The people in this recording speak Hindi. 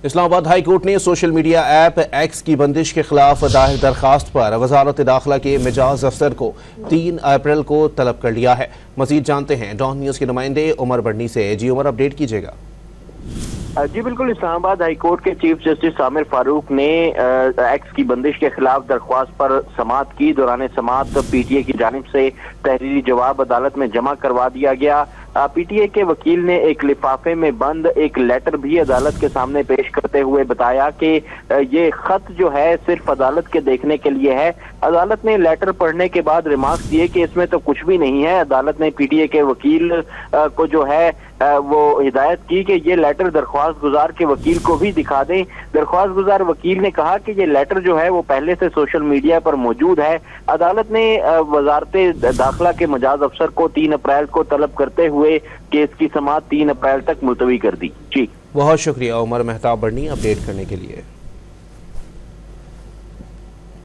इस्लामाबाद हाई कोर्ट ने सोशल मीडिया ऐप एक्स की बंदिश के खिलाफ दायर दरखास्त पर वजारत दाखिला के मिजाज अफसर को 3 अप्रैल को तलब कर लिया है। मजीद जानते हैं डॉन न्यूज के नुमाइंदे उमर बढ़नी से। जी उमर, अपडेट कीजिएगा। जी बिल्कुल, इस्लामाबाद हाई कोर्ट के चीफ जस्टिस आमिर फारूक ने एक्स की बंदिश के खिलाफ दरख्वास्त पर समाअत की। दौरान समाअत पीटीए की जानिब से तहरीरी जवाब अदालत में जमा करवा दिया गया। पीटीए के वकील ने एक लिफाफे में बंद एक लेटर भी अदालत के सामने पेश करते हुए बताया कि ये खत जो है सिर्फ अदालत के देखने के लिए है। अदालत ने लेटर पढ़ने के बाद रिमार्क्स दिए कि इसमें तो कुछ भी नहीं है। अदालत ने पीटीए के वकील को जो है वो हिदायत की कि ये लेटर दरख्वास्त गुजार के वकील को भी दिखा दें। दरख्वास्त गुजार वकील ने कहा कि ये लेटर जो है वो पहले से सोशल मीडिया पर मौजूद है। अदालत ने वजारत दाखिला के मजाज अफसर को 3 अप्रैल को तलब करते हुए केस की समाअत 3 अप्रैल तक मुलतवी कर दी। जी बहुत शुक्रिया उमर मेहताब बढ़नी अपडेट करने के लिए।